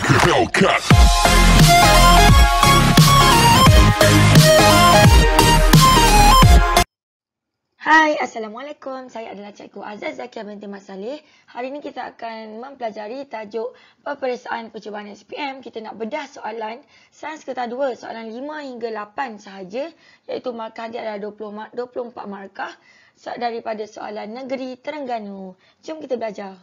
like a Hellcat. Hai, Assalamualaikum. Saya adalah Cikgu Azaz Zakia binti Mat Saleh. Hari ini kita akan mempelajari tajuk peperiksaan percubaan SPM. Kita nak bedah soalan Sains Kota 2, soalan 5 hingga 8 sahaja, iaitu markah dia adalah 24 markah daripada soalan Negeri Terengganu. Jom kita belajar.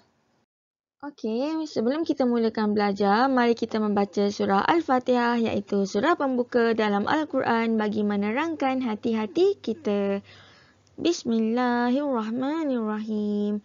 Okey, sebelum kita mulakan belajar, mari kita membaca surah Al-Fatihah, iaitu surah pembuka dalam Al-Quran bagi menerangkan hati-hati kita. Bismillahirrahmanirrahim.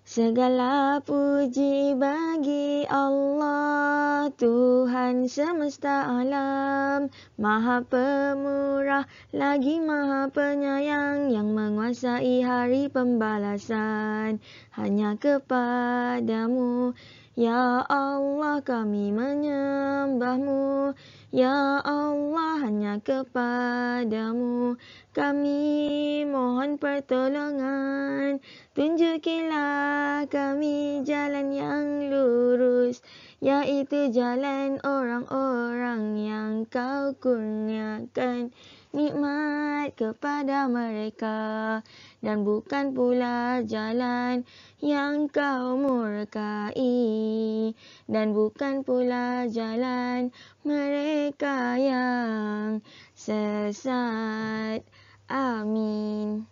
Segala puji bagi Allah, Tuhan semesta alam, Maha Pemurah lagi Maha Penyayang, yang menguasai hari pembalasan. Hanya kepadamu, ya Allah, kami menyembahmu. Ya Allah, hanya kepadamu kami mohon pertolongan. Tunjukilah kami jalan yang lurus, yaitu jalan orang-orang yang kau kurniakan nikmat kepada mereka, dan bukan pula jalan yang kau murkai, dan bukan pula jalan mereka yang sesat. Amin.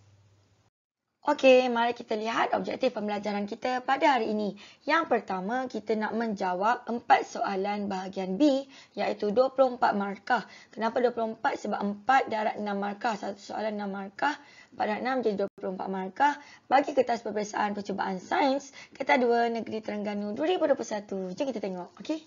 Okey, mari kita lihat objektif pembelajaran kita pada hari ini. Yang pertama, kita nak menjawab 4 soalan bahagian B, iaitu 24 markah. Kenapa 24? Sebab 4 darab 6 markah. Satu soalan 6 markah, 4 darab 6 jadi 24 markah. Bagi kertas peperiksaan percubaan sains Kota 2 Negeri Terengganu 2021. Jom kita tengok. Okey.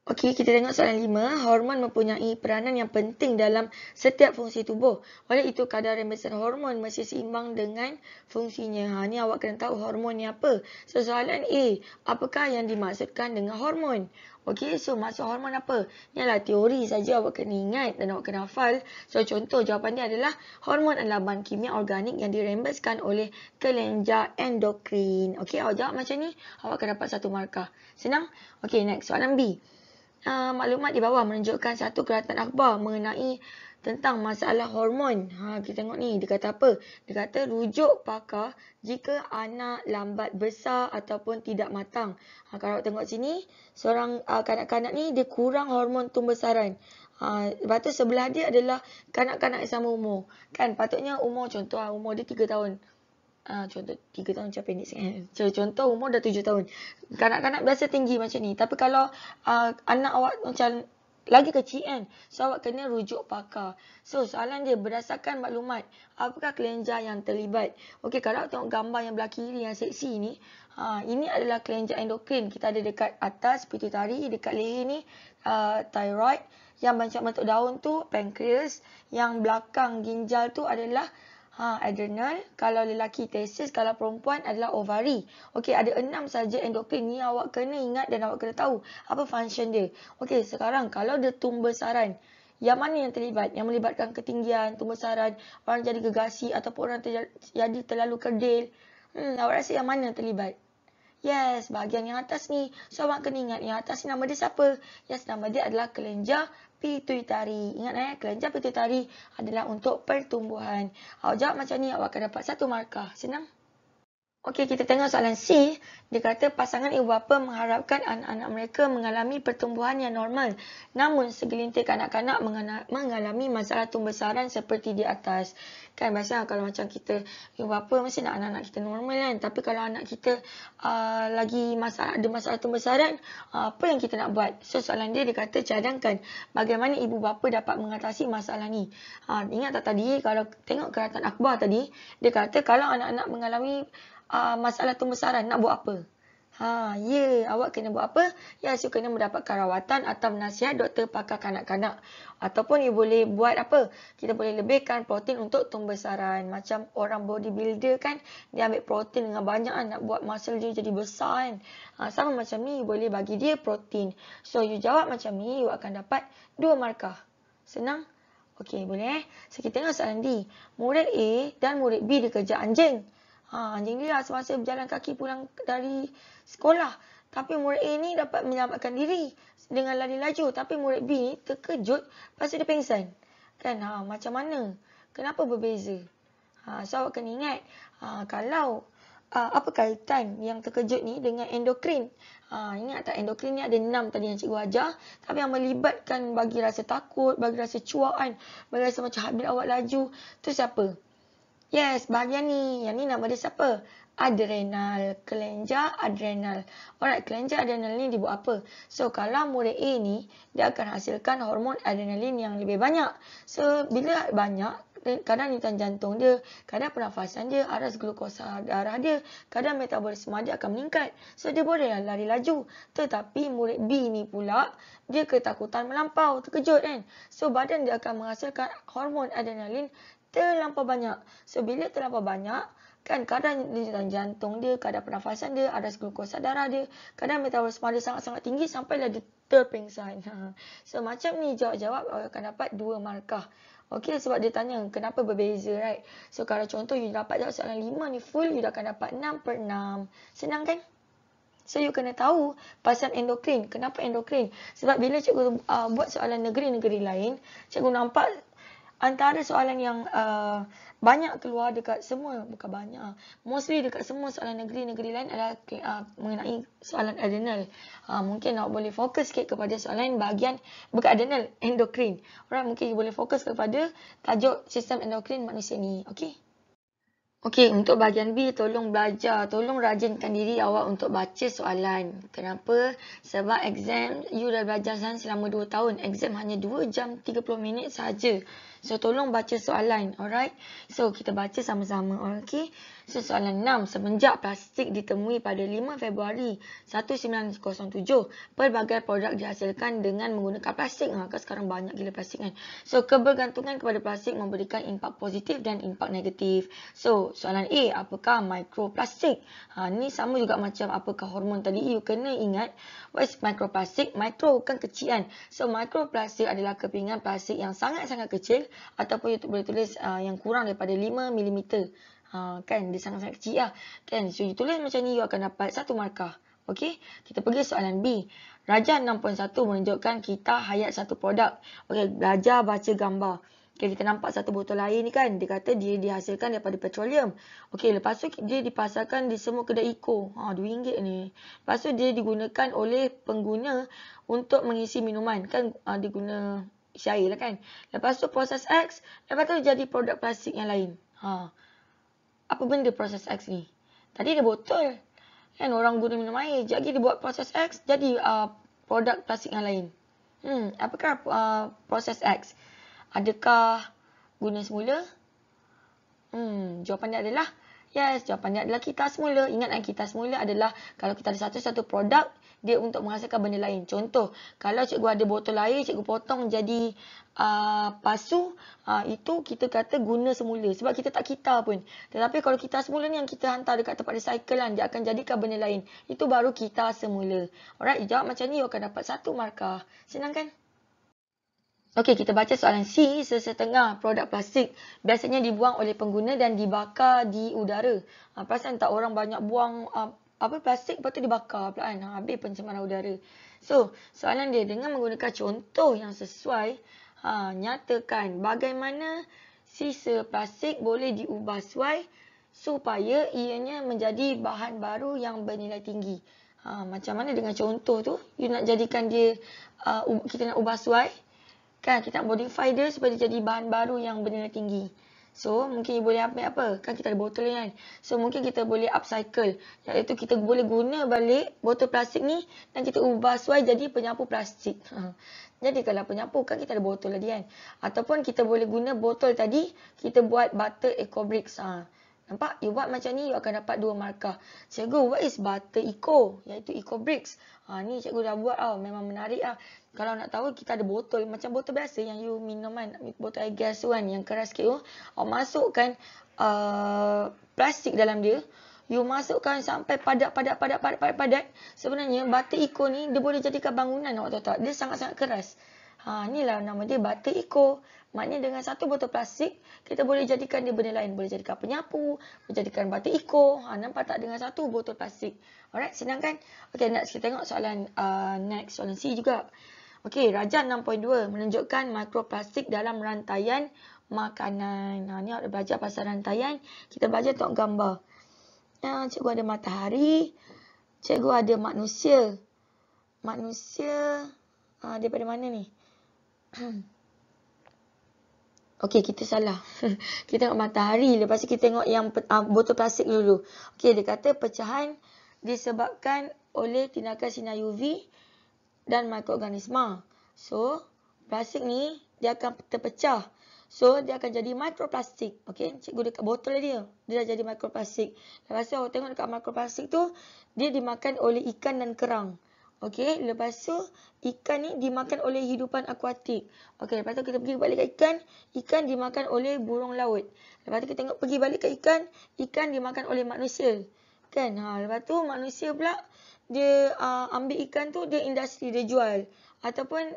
Okey, kita tengok soalan 5. Hormon mempunyai peranan yang penting dalam setiap fungsi tubuh. Oleh itu, kadar rembesan hormon mesti seimbang dengan fungsinya. Ni awak kena tahu hormon ni apa. So, soalan A. Apakah yang dimaksudkan dengan hormon? Okey, so maksud hormon apa? Ni adalah teori saja, awak kena ingat dan awak kena hafal. So, contoh jawapan dia adalah hormon adalah bahan kimia organik yang dirembeskan oleh kelenjar endokrin. Okey, awak jawab macam ni, awak akan dapat 1 markah. Senang? Okey, next. Soalan B. Maklumat di bawah menunjukkan satu keratan akhbar mengenai tentang masalah hormon. Kita tengok ni, dia kata apa? Dia kata rujuk pakar jika anak lambat besar ataupun tidak matang. Kalau tengok sini, seorang kanak-kanak ni dia kurang hormon tumbesaran. Lepas tu sebelah dia adalah kanak-kanak yang sama umur. Kan patutnya umur, contoh umur dia 3 tahun. Contoh 3 tahun macam pendek sikit. Contoh umur dah 7 tahun. Kanak-kanak biasa tinggi macam ni. Tapi kalau anak awak macam lagi kecil kan, so awak kena rujuk pakar. So soalan dia berdasarkan maklumat, apakah kelenjar yang terlibat? Okey, kalau awak tengok gambar yang belah kiri yang seksi ni, ini adalah kelenjar endokrin. Kita ada dekat atas pituitari, dekat leher ni thyroid, yang macam bentuk daun tu pankreas, yang belakang ginjal tu adalah adrenal, kalau lelaki testis, kalau perempuan adalah ovari. Okey, ada 6 saja endokrin ni, awak kena ingat dan awak kena tahu apa function dia. Okey, sekarang kalau dia tumbesaran, yang mana yang terlibat? Yang melibatkan ketinggian, tumbesaran, orang jadi gegasi ataupun orang jadi terlalu kerdil. Awak rasa yang mana yang terlibat? Yes, bahagian yang atas ni. So, awak kena ingat yang atas ni nama dia siapa? Yes, nama dia adalah kelenjar pituitari. Ingat kelenjar pituitari adalah untuk pertumbuhan. Awak jawab macam ni, awak akan dapat 1 markah. Senang? Okey, kita tengok soalan C. Dia kata pasangan ibu bapa mengharapkan anak-anak mereka mengalami pertumbuhan yang normal. Namun segelintir kanak-kanak mengalami masalah tumbesaran seperti di atas. Kan biasa kalau macam kita ibu bapa mesti nak anak-anak kita normal kan. Tapi kalau anak kita lagi ada masalah tumbesaran, apa yang kita nak buat? So soalan dia kata cadangkan bagaimana ibu bapa dapat mengatasi masalah ni. Ingat tak tadi kalau tengok keratan akhbar tadi, dia kata kalau anak-anak mengalami masalah tumbesaran, nak buat apa? Awak kena buat apa? Yes, you kena mendapatkan rawatan atau nasihat doktor pakar kanak-kanak. Ataupun you boleh buat apa? Kita boleh lebihkan protein untuk tumbesaran. Macam orang bodybuilder kan, dia ambil protein dengan banyak nak buat muscle dia jadi besar kan. Sama macam ni, you boleh bagi dia protein. So, you jawab macam ni, you akan dapat 2 markah. Senang? Okey, boleh So, kita tengok soalan D. Murid A dan murid B dikejar anjing. Anjing dia semasa berjalan kaki pulang dari sekolah. Tapi murid A ni dapat menyelamatkan diri dengan lari laju. Tapi murid B ni terkejut, lepas tu dia pingsan. Kan, macam mana? Kenapa berbeza? So awak kena ingat, kalau apa kaitan yang terkejut ni dengan endokrin? Ingat tak, endokrin ni ada 6 tadi yang cikgu ajar. Tapi yang melibatkan bagi rasa takut, bagi rasa cuak kan, bagi rasa macam heartbeat awak laju, tu siapa? Yes, bahagian ni. Yang ni nama dia siapa? Adrenal. Kelenjar adrenal. Alright, kelenjar adrenal ni dia buat apa? So, kalau murid A ni, dia akan hasilkan hormon adrenalin yang lebih banyak. So, bila banyak, kadang denyutan jantung dia, kadang pernafasan dia, aras glukosa darah dia, kadang metabolisme dia akan meningkat. So, dia boleh lari laju. Tetapi murid B ni pula, dia ketakutan melampau, terkejut kan? So, badan dia akan menghasilkan hormon adrenalin terlampau banyak. So, bila terlampau banyak, kan kadang denyutan jantung dia, kadang pernafasan dia, aras glukosa darah dia, kadang metabolisme dia sangat-sangat tinggi sampailah dia terpingsan. So, macam ni jawab-jawab akan dapat 2 markah. Okey, sebab dia tanya kenapa berbeza, right? So, kalau contoh you dapat jawab soalan 5 ni full, you akan dapat 6/6. Senang kan? So, you kena tahu pasal endokrin. Kenapa endokrin? Sebab bila cikgu buat soalan negeri-negeri lain, cikgu nampak antara soalan yang banyak keluar dekat semua, bukan banyak, mostly dekat semua soalan negeri-negeri lain adalah mengenai soalan adrenal. Mungkin awak boleh fokus sikit kepada soalan bahagian, bukan adrenal, endokrin. Alright, mungkin you boleh fokus kepada tajuk sistem endokrin manusia ni. Okey? Okey, untuk bahagian B, tolong belajar, tolong rajinkan diri awak untuk baca soalan. Kenapa? Sebab exam, you dah belajar sains selama 2 tahun. Exam hanya 2 jam 30 minit saja. So, tolong baca soalan. Alright? So, kita baca sama-sama. Okey? So, soalan 6. Semenjak plastik ditemui pada 5 Februari 1907, pelbagai produk dihasilkan dengan menggunakan plastik. Kan sekarang banyak gila plastik kan. So, kebergantungan kepada plastik memberikan impak positif dan impak negatif. So, soalan A, apakah mikroplastik? Ni sama juga macam apakah hormon tadi. You kena ingat, what is mikroplastik? Mikro bukan kecil kan. So, mikroplastik adalah kepingan plastik yang sangat-sangat kecil, ataupun you boleh tulis yang kurang daripada 5 mm. Kan, dia sangat-sangat kecil lah. Kan, so you tulis macam ni, you akan dapat 1 markah. Okey, kita pergi soalan B. Rajah 6.1 menunjukkan kita hayat satu produk. Okey, belajar baca gambar. Okay, kita nampak satu botol air ni kan. Dia kata dia dihasilkan daripada petroleum. Okey, lepas tu dia dipasarkan di semua kedai Eco. RM2 ni. Lepas tu dia digunakan oleh pengguna untuk mengisi minuman. Kan dia guna isi air lah kan. Lepas tu proses X. Lepas tu jadi produk plastik yang lain. Apa benda proses X ni? Tadi dia botol. Kan orang guna minum air. Jadi dia buat proses X. Jadi produk plastik yang lain. Apakah proses X? Adakah guna semula? Jawapan dia adalah yes. Jawapan dia adalah kita semula. Ingat kan, kita semula adalah kalau kita ada satu-satu produk, dia untuk menghasilkan benda lain. Contoh, kalau cikgu ada botol air, cikgu potong jadi pasu, itu kita kata guna semula. Sebab kita tak kita pun. Tetapi kalau kita semula ni yang kita hantar dekat tempat recycle kan, dia akan jadikan benda lain. Itu baru kita semula. Alright, jawab macam ni, you akan dapat 1 markah. Senang kan? Okey, kita baca soalan C. Sesetengah produk plastik biasanya dibuang oleh pengguna dan dibakar di udara. Perasan tak orang banyak buang plastik, lepas tu dibakar pula kan. Habis pencemaran udara. So, soalan dia, dengan menggunakan contoh yang sesuai, nyatakan bagaimana sisa plastik boleh diubah suai supaya ianya menjadi bahan baru yang bernilai tinggi. Macam mana dengan contoh tu? You nak jadikan dia, kita nak ubah suai. Kan, kita nak modify dia supaya dia jadi bahan baru yang bernilai tinggi. So, mungkin boleh ambil apa? Kan kita ada botol ni kan. So, mungkin kita boleh upcycle. Iaitu kita boleh guna balik botol plastik ni dan kita ubah suai jadi penyapu plastik. Jadi, kalau penyapu kan kita ada botol tadi kan. Ataupun kita boleh guna botol tadi, kita buat butter ecobricks. Nampak? You buat macam ni, you akan dapat 2 markah. Cikgu, what is butter eco? Iaitu ecobricks. Ni cikgu dah buat tau. Memang menarik lah. Kalau nak tahu, kita ada botol. Macam botol biasa yang you minum kan. Botol air gas tu kan. Yang keras sikit tu. Awak masukkan plastik dalam dia. You masukkan sampai padat. Sebenarnya, butter eco ni, dia boleh jadikan bangunan. Awak tahu tak? Dia sangat-sangat keras. Inilah nama dia butter eco. Maknanya dengan satu botol plastik, kita boleh jadikan dia benda lain. Boleh jadikan penyapu, boleh jadikan butter eco. Nampak tak dengan satu botol plastik? Alright, senang kan? Okay, next kita tengok soalan next, soalan C juga. Okay, Rajah 6.2 menunjukkan mikroplastik dalam rantaian makanan. Ni ada belajar pasal rantaian. Kita belajar tengok gambar. Cikgu ada matahari. Cikgu ada manusia. Manusia daripada mana ni? Okey, kita salah. Kita tengok matahari. Lepas tu kita tengok yang botol plastik dulu. Okey, dia kata pecahan disebabkan oleh tindakan sinar UV dan mikroorganisma. So, plastik ni dia akan terpecah. So, dia akan jadi mikroplastik. Okey, cikgu dekat botol dia. Dia dah jadi mikroplastik. Lepas tu, awak tengok dekat mikroplastik tu, dia dimakan oleh ikan dan kerang. Okey, lepas tu ikan ni dimakan oleh hidupan akuatik. Okey, lepas tu kita pergi balik ke ikan. Ikan dimakan oleh burung laut. Lepas tu kita tengok pergi balik ke ikan. Ikan dimakan oleh manusia. Kan? Lepas tu manusia pula dia ambil ikan tu, dia industri, dia jual. Ataupun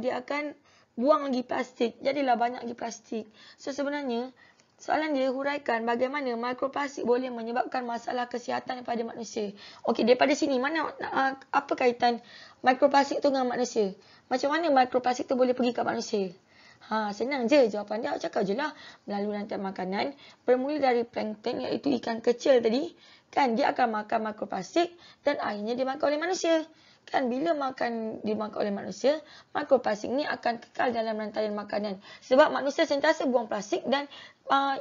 dia akan buang lagi plastik. Jadilah banyak lagi plastik. So sebenarnya soalan dia huraikan bagaimana mikroplastik boleh menyebabkan masalah kesihatan kepada manusia. Okey, daripada sini apa kaitan mikroplastik tu dengan manusia? Macam mana mikroplastik tu boleh pergi ke manusia? Senang je jawapan dia. Awak cakap je lah. Melalui rantai makanan, bermula dari plankton iaitu ikan kecil tadi, kan dia akan makan mikroplastik dan akhirnya dimakan oleh manusia. Kan bila dimakan oleh manusia, mikroplastik ni akan kekal dalam rantaian makanan. Sebab manusia sentiasa buang plastik dan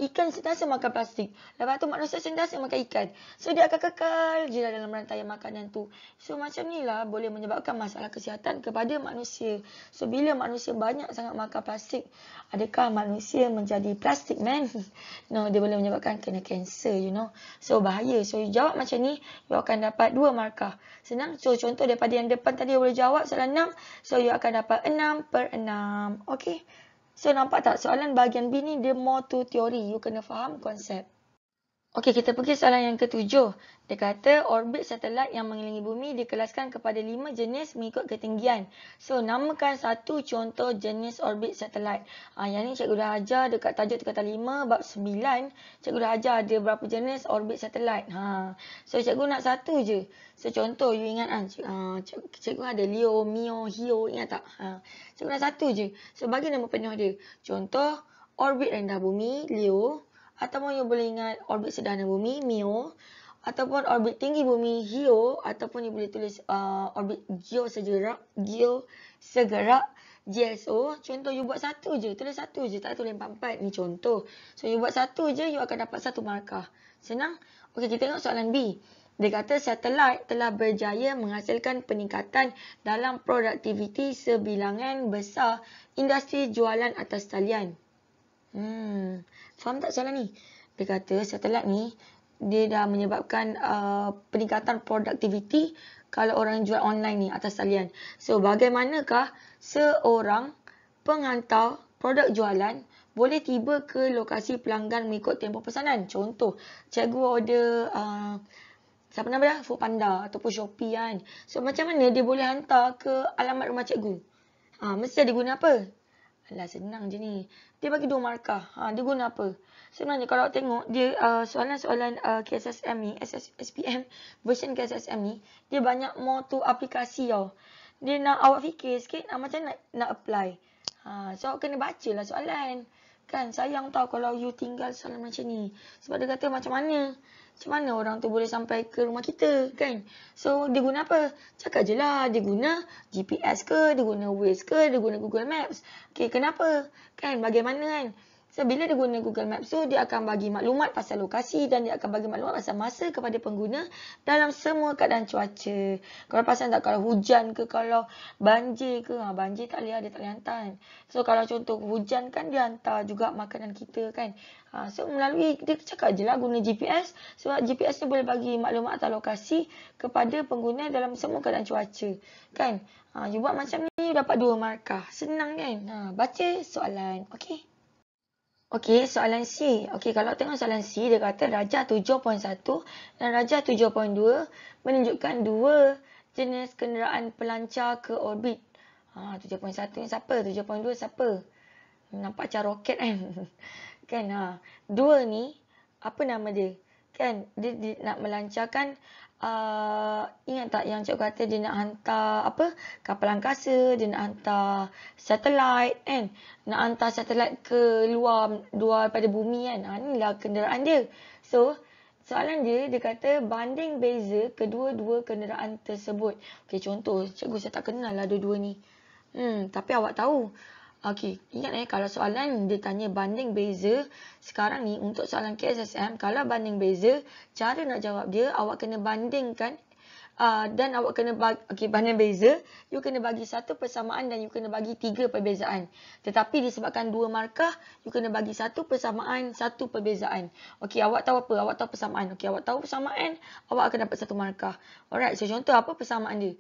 ikan sentiasa makan plastik. Lepas tu manusia sentiasa makan ikan. So dia akan kekal je dalam rantaian makanan tu. So macam ni lah boleh menyebabkan masalah kesihatan kepada manusia. So bila manusia banyak sangat makan plastik, adakah manusia menjadi plastik man? No, dia boleh menyebabkan kena kanser, you know. So bahaya. So jawab macam ni, you akan dapat 2 markah. Senang. So contoh daripada yang depan tadi boleh jawab soalan 6. So you akan dapat 6/6. Okay. So nampak tak soalan bahagian B ni dia more to teori. You kena faham konsep. Okey, kita pergi soalan yang ke-7. Dia kata orbit satelit yang mengelilingi bumi dikelaskan kepada 5 jenis mengikut ketinggian. So, namakan satu contoh jenis orbit satelit. Yang ni cikgu dah ajar dekat tajuk tingkatan 5 bab 9. Cikgu dah ajar ada berapa jenis orbit satelit. So, cikgu nak satu je. So, contoh you ingat kan? Cikgu ada Leo, Mio, Hio, ingat tak? Cikgu nak satu je. So, bagi nama penuh dia. Contoh orbit rendah bumi, Leo. Ataupun you boleh ingat orbit sederhana bumi, Mio. Ataupun orbit tinggi bumi, Hio. Ataupun you boleh tulis orbit geosegerak, GSO. Contoh you buat satu je. Tulis satu je. Tak tulis 4-4. Ni contoh. So you buat satu je, you akan dapat 1 markah. Senang? Okey, kita tengok soalan B. Dia kata satelit telah berjaya menghasilkan peningkatan dalam produktiviti sebilangan besar industri jualan atas talian. Faham tak soalan ni? Dia kata satelit ni dia dah menyebabkan peningkatan produktiviti kalau orang jual online ni atas talian. So bagaimanakah seorang penghantar produk jualan boleh tiba ke lokasi pelanggan mengikut tempoh pesanan? Contoh, cikgu order siapa nama dia? Foodpanda ataupun Shopee kan. So macam mana dia boleh hantar ke alamat rumah cikgu? Mesti dia guna apa? Alah, senang je ni. Dia bagi 2 markah. Dia guna apa? Sebenarnya kalau tengok dia soalan-soalan KSSM ni, SPM version KSSM ni, dia banyak more to aplikasi tau. Dia nak awak fikir sikit macam nak apply. So awak kena bacalah soalan. Kan sayang tau kalau you tinggal soalan macam ni. Sebab dia kata macam mana orang tu boleh sampai ke rumah kita, kan? So, dia guna apa? Cakap je lah. Dia guna GPS ke? Dia guna Waze ke? Dia guna Google Maps? Okay, kenapa? Kan, bagaimana kan? So, bila dia guna Google Maps tu, dia akan bagi maklumat pasal lokasi dan dia akan bagi maklumat pasal masa kepada pengguna dalam semua keadaan cuaca. Kalau pasal tak, kalau hujan ke, kalau banjir ke, banjir tak boleh, dia tak boleh hantar kan. So, kalau contoh hujan kan, dia hantar juga makanan kita kan. So, melalui, dia cakap je lah guna GPS. Sebab GPS tu boleh bagi maklumat atau lokasi kepada pengguna dalam semua keadaan cuaca. Kan? You buat macam ni, you dapat 2 markah. Senang kan? Baca soalan. Okey? Okey, soalan C. Okey, kalau tengok soalan C, dia kata Rajah 7.1 dan Rajah 7.2 menunjukkan 2 jenis kenderaan pelancar ke orbit. 7.1 ni siapa? 7.2 siapa? Nampak macam roket kan? Kan? 2 ni, apa nama dia? Kan? Dia nak melancarkan, ingat tak yang cikgu kata dia nak hantar kapal angkasa, dia nak hantar satelit kan? Nak hantar satelit ke luar daripada bumi kan? Inilah kenderaan dia. So, soalan dia kata banding beza kedua-dua kenderaan tersebut. Okey, contoh, cikgu saya tak kenal lah dua-dua ni. Tapi awak tahu. Okey, ingat kalau soalan dia tanya banding beza, sekarang ni untuk soalan KSSM, kalau banding beza, cara nak jawab dia, awak kena bandingkan dan awak kena bagi, banding beza, you kena bagi satu persamaan dan you kena bagi 3 perbezaan. Tetapi disebabkan 2 markah, you kena bagi satu persamaan, 1 perbezaan. Okey, awak tahu apa? Awak tahu persamaan. Okey, awak tahu persamaan, awak akan dapat 1 markah. Alright, so contoh apa persamaan dia?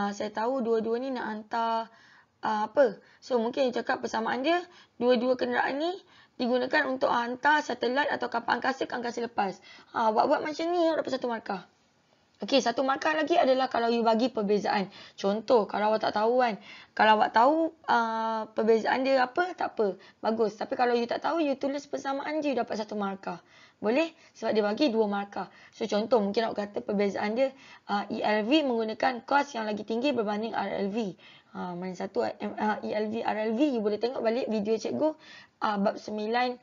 Saya tahu dua-dua ni nak hantar So, mungkin cakap persamaan dia, dua-dua kenderaan ni digunakan untuk hantar satelit atau kapal angkasa ke angkasa lepas. Buat macam ni, awak dapat 1 markah. Okey, 1 markah lagi adalah kalau you bagi perbezaan. Contoh, kalau awak tak tahu kan. Kalau awak tahu perbezaan dia apa, tak apa. Bagus. Tapi kalau you tak tahu, you tulis persamaan je, you dapat 1 markah. Boleh? Sebab dia bagi 2 markah. So, contoh, mungkin awak kata perbezaan dia, ELV menggunakan kos yang lagi tinggi berbanding RLV. Mana satu ELV, RLV, you boleh tengok balik video cikgu bab 9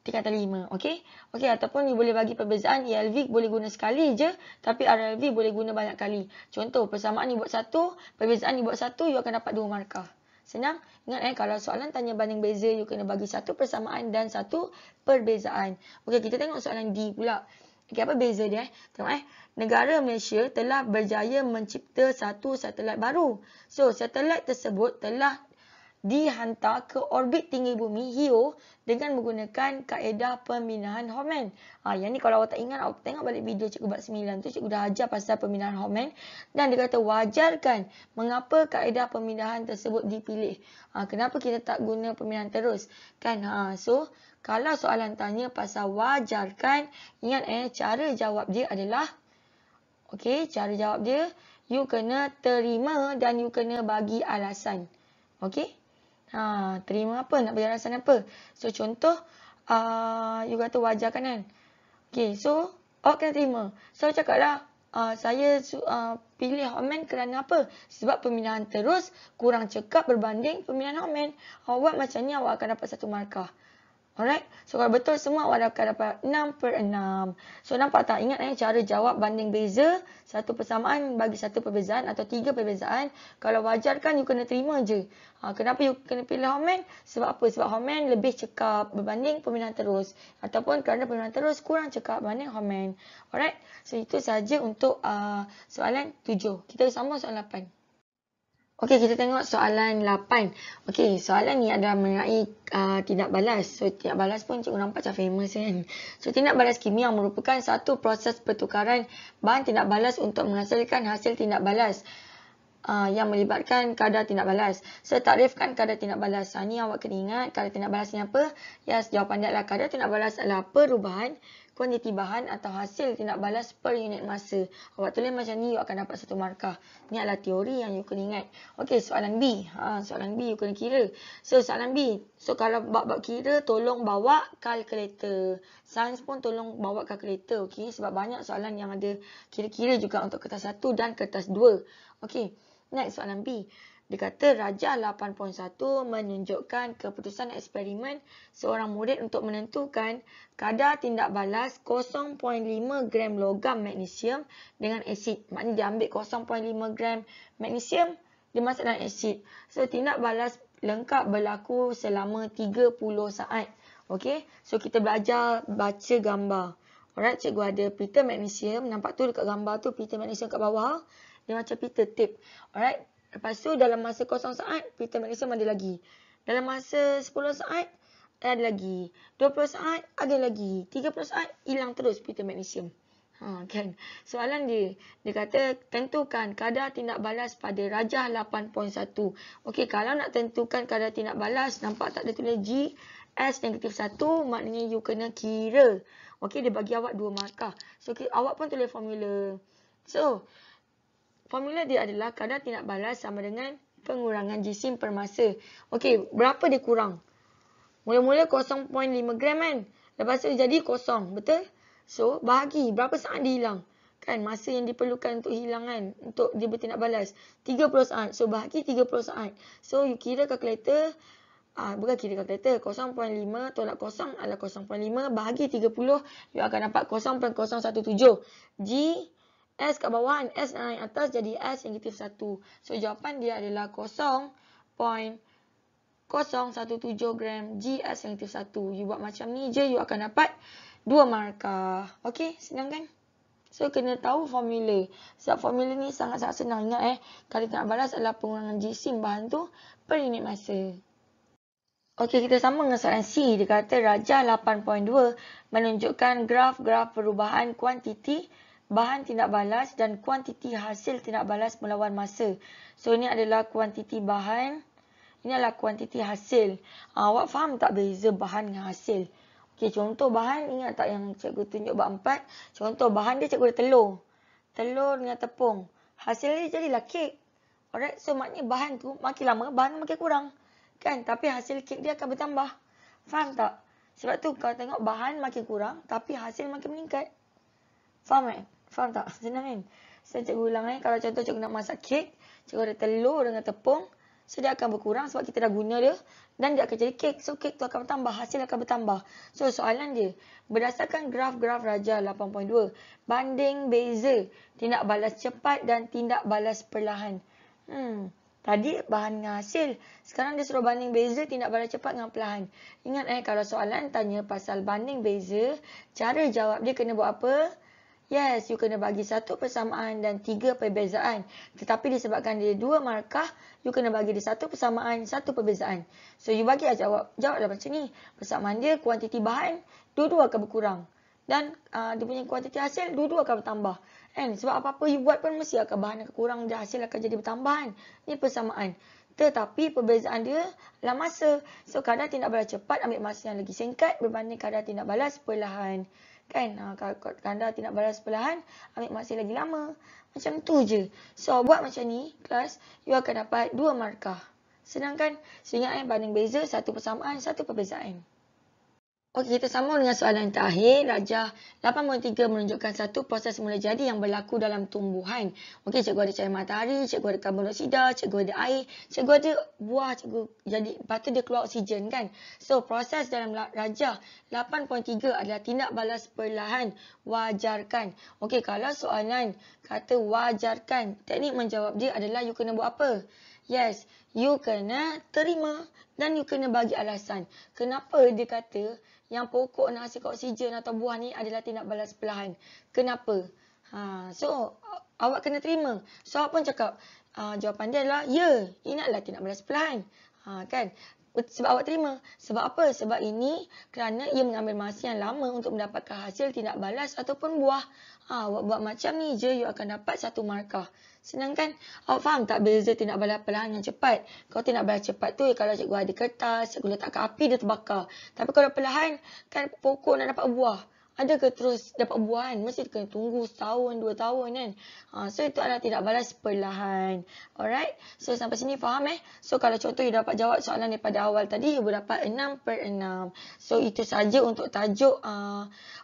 tingkatan 5. Okey? Okey, ataupun you boleh bagi perbezaan ELV boleh guna sekali je, tapi RLV boleh guna banyak kali. Contoh, persamaan ni buat 1, perbezaan ni buat 1, you akan dapat 2 markah. Senang? Ingat kalau soalan tanya banding beza, you kena bagi 1 persamaan dan 1 perbezaan. Okey, kita tengok soalan D pula. Okey, apa beza dia? Tengok negara Malaysia telah berjaya mencipta 1 satelit baru. So, satelit tersebut telah dihantar ke orbit tinggi bumi (HEO) dengan menggunakan kaedah pemindahan Hohmann. Yang ni kalau awak tak ingat, awak tengok balik video cikgu bab 9 tu, cikgu dah ajar pasal pemindahan Hohmann. Dan dia kata wajarkan mengapa kaedah pemindahan tersebut dipilih. Kenapa kita tak guna pemindahan terus? Kan? So, kalau soalan tanya pasal wajarkan, ingat cara jawab dia adalah, okey, cara jawab dia, you kena terima dan you kena bagi alasan. Okey? Terima apa? Nak bagi alasan apa? So, contoh, you kata wajarkan kan? Okey, so, awak kena terima. So, cakaplah, saya pilih Hohmann kerana apa? Sebab pemindahan terus kurang cekap berbanding pemindahan Hohmann. Awak buat macam ni, awak akan dapat 1 markah. Alright. So, kalau betul semua, awak akan dapat 6/6. So, nampak tak? Ingat cara jawab banding beza. 1 persamaan bagi 1 perbezaan atau 3 perbezaan. Kalau wajarkan, you kena terima je. Kenapa you kena pilih Hohmann? Sebab apa? Sebab Hohmann lebih cekap berbanding pemindahan terus. Ataupun kerana pemindahan terus kurang cekap berbanding Hohmann. Alright. So, itu sahaja untuk soalan 7. Kita sambung soalan 8. Okey, kita tengok soalan 8. Okey, soalan ni adalah mengenai tindak balas. So, tindak balas pun cikgu nampak macam famous kan. So, tindak balas kimia merupakan satu proses pertukaran bahan tindak balas untuk menghasilkan hasil tindak balas yang melibatkan kadar tindak balas. Takrifkan kadar tindak balas. Ni awak kena ingat kadar tindak balas ni apa? Yes, jawapan dia adalah kadar tindak balas adalah perubahan kuantiti bahan atau hasil tindak balas per unit masa. Awak tulis macam ni, you akan dapat 1 markah. Ni adalah teori yang you kena ingat. Okey, soalan B. Soalan B, you kena kira. So, soalan B. So, kalau bab-bab kira, tolong bawa kalkulator. Sains pun tolong bawa kalkulator. Okey, sebab banyak soalan yang ada kira-kira juga untuk kertas 1 dan kertas 2. Okey, next soalan B. Dia kata rajah 8.1 menunjukkan keputusan eksperimen seorang murid untuk menentukan kadar tindak balas 0.5 gram logam magnesium dengan asid. Maknanya dia ambil 0.5 gram magnesium, dia masuk dalam asid. So, tindak balas lengkap berlaku selama 30 saat. Okey, so kita belajar baca gambar. Alright, cikgu ada pita magnesium. Nampak tu dekat gambar tu, pita magnesium kat bawah. Dia macam pita tape. Alright. Lepas tu dalam masa 0 saat, pita magnesium ada lagi. Dalam masa 10 saat, ada lagi. 20 saat, ada lagi. 30 saat, hilang terus pita magnesium. Kan? Soalan dia kata tentukan kadar tindak balas pada rajah 8.1. Okey, kalau nak tentukan kadar tindak balas, nampak tak ada tulis G, S negatif 1, maknanya you kena kira. Okey, dia bagi awak 2 markah. So, awak pun tulis formula. So, formula dia adalah kadar tindak balas sama dengan pengurangan jisim per masa. Okey, berapa dia kurang? Mula-mula 0.5 gram kan. Lepas tu jadi kosong. Betul? So, bahagi berapa saat dia hilang. Kan masa yang diperlukan untuk hilang kan. Untuk dia bertindak balas. 30 saat. So, bahagi 30 saat. So, you kira kalkulator. Bukan kira kalkulator. 0.5 tolak kosong adalah 0.5. Bahagi 30. You akan dapat 0.017. G. S kat bawah. S naik atas jadi S negatif 1. So, jawapan dia adalah 0.017 gram GS negatif 1. You buat macam ni je, you akan dapat 2 markah. Okey, senang kan? So, kena tahu formula. Sebab formula ni sangat-sangat senang. Ingat kalau nak balas adalah pengurangan jisim bahan tu per unit masa. Okey, kita sama dengan soalan C. Dia kata rajah 8.2 menunjukkan graf-graf perubahan kuantiti bahan tindak balas dan kuantiti hasil tindak balas melawan masa. So, ini adalah kuantiti bahan. Ini adalah kuantiti hasil. Awak faham tak beza bahan dengan hasil? Okey, contoh bahan, ingat tak yang cikgu tunjuk bab 4? Contoh bahan dia cikgu ada telur. Telur dengan tepung. Hasil dia jadilah kek. Alright, so maknanya bahan tu makin lama, bahan makin kurang. Kan? Tapi hasil kek dia akan bertambah. Faham tak? Sebab tu kalau tengok bahan makin kurang, tapi hasil makin meningkat. Faham tak? Faham tak? Senang kan? Saya cikgu ulang kalau contoh cikgu nak masak kek, cikgu ada telur dengan tepung. So, dia akan berkurang sebab kita dah guna dia. Dan dia akan jadi kek. So, kek tu akan bertambah. Hasil akan bertambah. So, soalan dia. Berdasarkan graf-graf rajah 8.2. Banding beza tindak balas cepat dan tindak balas perlahan. Tadi bahan dengan hasil. Sekarang dia suruh banding beza tindak balas cepat dengan perlahan. Ingat kalau soalan tanya pasal banding beza. Cara jawab dia kena buat apa? Yes, you kena bagi 1 persamaan dan 3 perbezaan. Tetapi disebabkan dia 2 markah, you kena bagi dia 1 persamaan, 1 perbezaan. So, you bagi jawab. Jawablah macam ni. Persamaan dia, kuantiti bahan, dua-dua akan berkurang. Dan dia punya kuantiti hasil, dua-dua akan bertambah. Sebab apa-apa you buat pun mesti akan bahan akan kurang dan hasil akan jadi bertambahan. Ini persamaan. Tetapi perbezaan dia adalah masa. So, kadar tindak balas cepat ambil masa yang lagi singkat berbanding kadar tindak balas perlahan. Kan? Kadar tindak balas perlahan ambil masa lagi lama. Macam tu je. So, buat macam ni, kelas, you akan dapat 2 markah. Senang kan? So, ingat banding beza, 1 persamaan, 1 perbezaan. Okey, kita sambung dengan soalan terakhir. Rajah 8.3 menunjukkan satu proses mula jadi yang berlaku dalam tumbuhan. Okey, cikgu ada cahaya matahari, cikgu ada karbon dioksida, cikgu ada air, cikgu ada buah, cikgu jadi lepas tu dia keluar oksigen kan. So, proses dalam rajah 8.3 adalah tindak balas perlahan. Wajarkan. Okey, kalau soalan kata wajarkan, teknik menjawab dia adalah you kena buat apa? Yes, you kena terima dan you kena bagi alasan. Kenapa dia kata yang pokok nak hasilkan oksigen atau buah ni adalah tindak balas perlahan? Kenapa? So, awak kena terima. So, awak pun cakap, jawapan dia adalah, ya, ini adalah tindak balas perlahan. Kan? Sebab awak terima. Sebab apa? Sebab ini kerana ia mengambil masa yang lama untuk mendapatkan hasil tindak balas ataupun buah. Awak buat macam ni je, you akan dapat 1 markah. Senang kan? Awak faham tak beza tindak balas perlahan yang cepat? Kalau tindak balas cepat tu, kalau cikgu ada kertas, cikgu letak ke api, dia terbakar. Tapi kalau perlahan, kan pokok nak dapat buah. Ada ke terus dapat buah kan? Mesti kena tunggu setahun, 2 tahun kan? So, itu adalah tindak balas perlahan. Alright? So, sampai sini faham So, kalau contoh you dapat jawab soalan daripada awal tadi, you dapat 6/6. So, itu saja untuk tajuk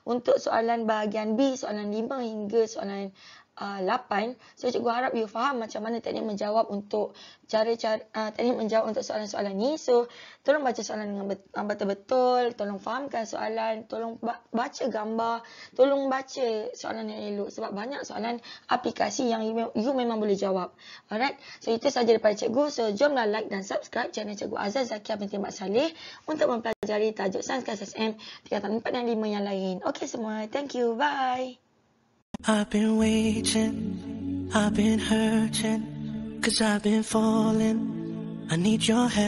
untuk soalan bahagian B, soalan 5 hingga soalan 8. So, cikgu harap you faham macam mana teknik menjawab untuk teknik menjawab untuk soalan-soalan ni. So, tolong baca soalan dengan betul-betul, tolong fahamkan soalan, tolong baca gambar, tolong baca soalan yang elok sebab banyak soalan aplikasi yang you memang boleh jawab. Alright? So, itu sahaja daripada cikgu. So, jomlah like dan subscribe channel Cikgu Azaz Zakia binti Mak Saleh untuk mempelajari tajuk Sains KSM tingkatan 4 dan 5 yang lain. Okey semua, thank you, bye. I've been waiting, I've been hurting, 'cause I've been falling. I need your help.